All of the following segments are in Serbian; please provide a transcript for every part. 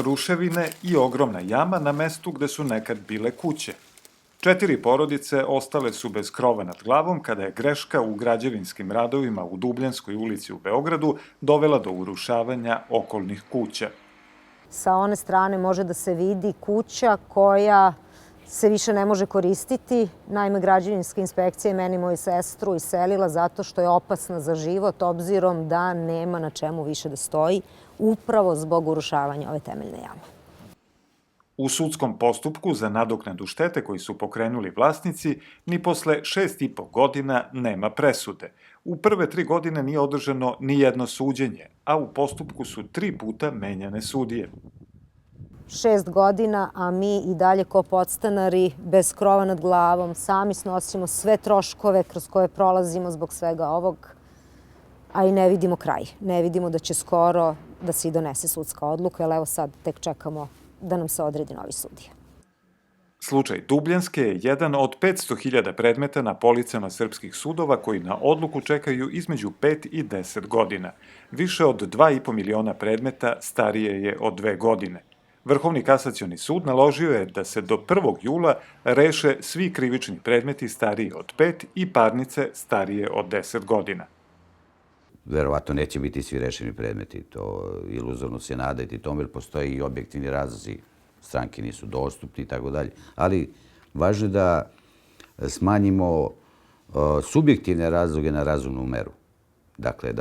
ruševine i ogromna jama na mestu gde su nekad bile kuće. 4 porodice ostale su bez krova nad glavom kada je greška u građevinskim radovima u Dubljanskoj ulici u Beogradu dovela do urušavanja okolnih kuća. Sa one strane može da se vidi kuća koja se više ne može koristiti. Naime, građevinska inspekcija je meni i moju sestru iselila zato što je opasna za život, obzirom da nema na čemu više da stoji, upravo zbog urušavanja ove temeljne jame. U sudskom postupku za nadoknadu štete koji su pokrenuli vlasnici, ni posle 6,5 godina nema presude. U prve 3 godine nije održano ni jedno suđenje, a u postupku su 3 puta menjane sudije. 6 godina, a mi i dalje kao podstanari bez krova nad glavom, sami snosimo sve troškove kroz koje prolazimo zbog svega ovog, a i ne vidimo kraj. Ne vidimo da će skoro da se i donese sudska odluka, jer evo sad tek čekamo da nam se odredi novi sudija. Slučaj Dubljanske je jedan od 500.000 predmeta na policama srpskih sudova koji na odluku čekaju između 5 i 10 godina. Više od 2,5 miliona predmeta starije je od 2 godine. Vrhovni kasacioni sud naložio je da se do 1. jula reše svi krivični predmeti stariji od 5 i parnice starije od 10 godina. Verovatno neće biti svi rešeni predmeti. To iluzorno se nadati tome, jer postoji i objektivni razlozi. Stranke nisu dostupni i tako dalje. Ali važno je da smanjimo subjektivne razloge na razumnu meru. Dakle,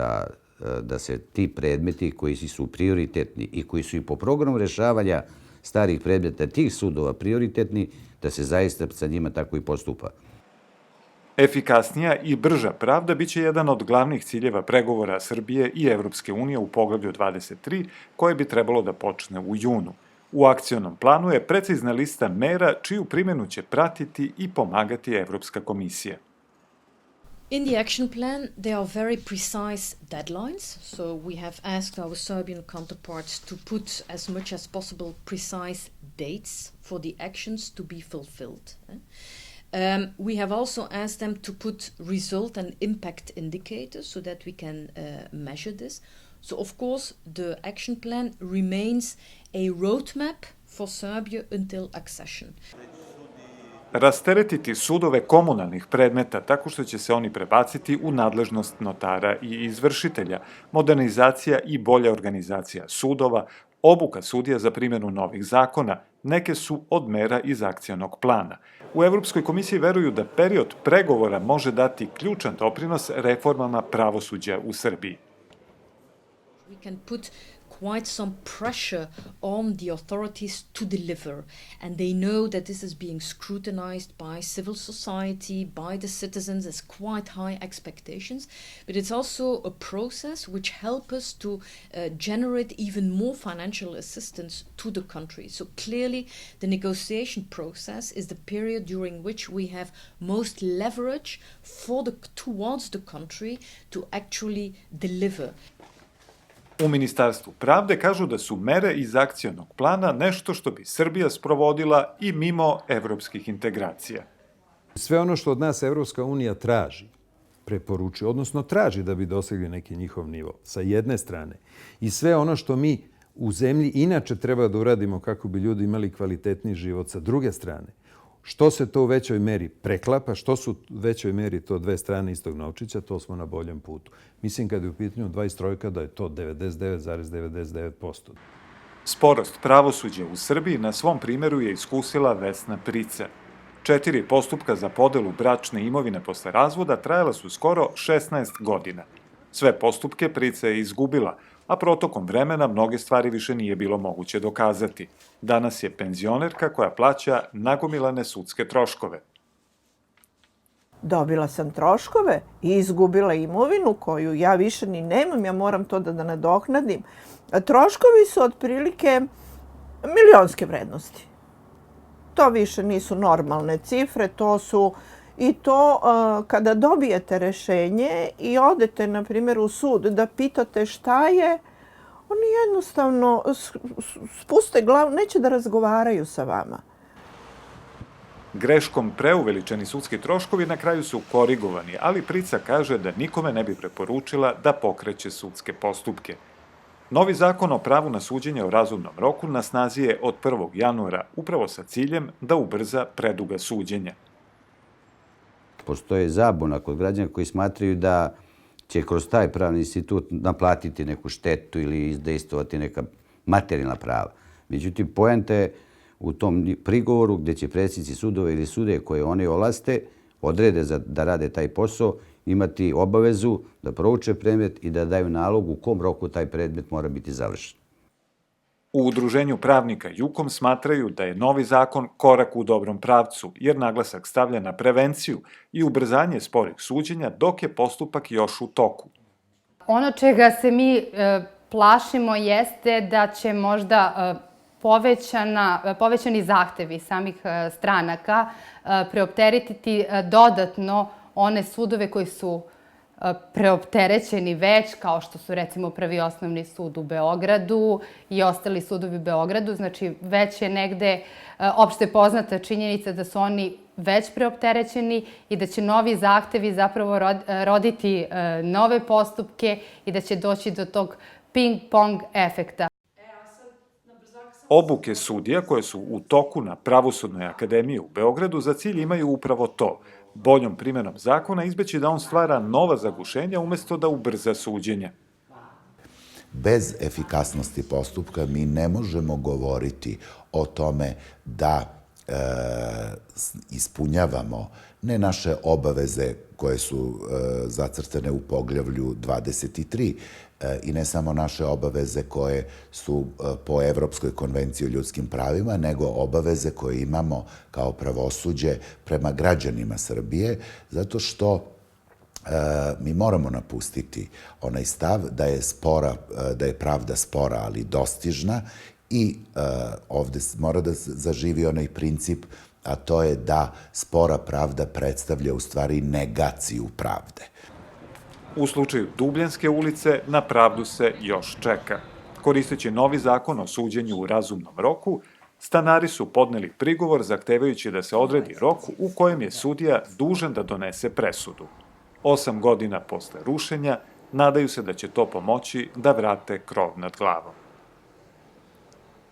da se ti predmeti koji su prioritetni i koji su i po programu rešavanja starih predmeta tih sudova prioritetni, da se zaista sa njima tako i postupa. Efikasnija i brža pravda biće jedan od glavnih ciljeva pregovora Srbije i Evropske unije u poglavlju 23, koje bi trebalo da počne u junu. U akcionom planu je precizna lista mera čiju primjenu će pratiti i pomagati Evropska komisija. In the action plan, there are very precise deadlines. So we have asked our Serbian counterparts to put as much as possible precise dates for the actions to be fulfilled. We have also asked them to put result and impact indicators so that we can measure this. So, of course, the action plan remains a roadmap for Serbia until accession. Rasteretiti sudove komunalnih predmeta tako što će se oni prebaciti u nadležnost notara i izvršitelja, modernizacija i bolja organizacija sudova, obuka sudija za primjenu novih zakona, neke su od mera iz akcionog plana. U Evropskoj komisiji veruju da period pregovora može dati ključan doprinos reformama pravosuđa u Srbiji. We can put quite some pressure on the authorities to deliver, and they know that this is being scrutinized by civil society, by the citizens as quite high expectations, but it's also a process which helps us to generate even more financial assistance to the country. So clearly the negotiation process is the period during which we have most leverage towards the country to actually deliver. U Ministarstvu pravde kažu da su mere iz akcionog plana nešto što bi Srbija sprovodila i mimo evropskih integracija. Sve ono što od nas Evropska unija traži, preporučuje, odnosno traži da bi dosegli neki njihov nivo, sa jedne strane, i sve ono što mi u zemlji inače treba da uradimo kako bi ljudi imali kvalitetniji život sa druge strane, što se to u većoj meri preklapa, što su u većoj meri to dve strane istog novčića, to smo na boljem putu. Mislim kad je u pitanju 23 da je to 99,99%. Sporost pravosuđa u Srbiji na svom primjeru je iskusila Vesna Prica. 4 postupka za podelu bračne imovine posle razvoda trajala su skoro 16 godina. Sve postupke Prica je izgubila, a protokom vremena mnoge stvari više nije bilo moguće dokazati. Danas je penzionerka koja plaća nagomilane sudske troškove. Dobila sam troškove i izgubila imovinu koju ja više ni nemam, ja moram to da nadoknadim. Troškovi su otprilike milionske vrednosti. To više nisu normalne cifre, to su i to kada dobijete rešenje i odete, na primjer, u sud da pitate šta je, oni jednostavno spuste glavu, neće da razgovaraju sa vama. Greškom preuveličeni sudski troškovi na kraju su korigovani, ali Prica kaže da nikome ne bi preporučila da pokreće sudske postupke. Novi zakon o pravu na suđenje u razumnom roku na snazi je od 1. januara, upravo sa ciljem da ubrza preduga suđenja. Postoje zabuna kod građana koji smatraju da će kroz taj pravni institut naplatiti neku štetu ili izdejstvovati neka materijalna prava. Međutim, poenta je u tom prigovoru gdje će predsjednici sudova ili sude koje oni ovlaste, odrede da rade taj posao, imati obavezu da prouče predmet i da daju nalog u kom roku taj predmet mora biti završen. U Udruženju pravnika JUKOM smatraju da je novi zakon korak u dobrom pravcu, jer naglasak stavlja na prevenciju i ubrzanje sporih suđenja dok je postupak još u toku. Ono čega se mi plašimo jeste da će možda povećani zahtevi samih stranaka preopteretiti dodatno one sudove koji su preopterećeni već, kao što su recimo Prvi osnovni sud u Beogradu i ostali sudovi u Beogradu. Znači, već je negde opšte poznata činjenica da su oni već preopterećeni i da će novi zahtevi zapravo roditi nove postupke i da će doći do tog ping-pong efekta. Obuke sudija koje su u toku na Pravosudnoj akademiji u Beogradu za cilj imaju upravo to. Boljom primjenom zakona izbeći da on stvara nova zagušenja umesto da ubrza suđenje. Bez efikasnosti postupka mi ne možemo govoriti o tome da ispunjavamo ne naše obaveze koje su zacrtane u poglavlju 23 i ne samo naše obaveze koje su po Evropskoj konvenciji o ljudskim pravima, nego obaveze koje imamo kao pravosuđe prema građanima Srbije, zato što mi moramo napustiti onaj stav da je pravda spora, ali dostižna i ovde mora da zaživi onaj princip, a to je da spora pravda predstavlja u stvari negaciju pravde. U slučaju Dubljanske ulice na pravdu se još čeka. Koristeći novi zakon o suđenju u razumnom roku, stanari su podneli prigovor zahtevajući da se odredi rok u kojem je sudija dužan da donese presudu. 8 godina posle rušenja nadaju se da će to pomoći da vrate krov nad glavom.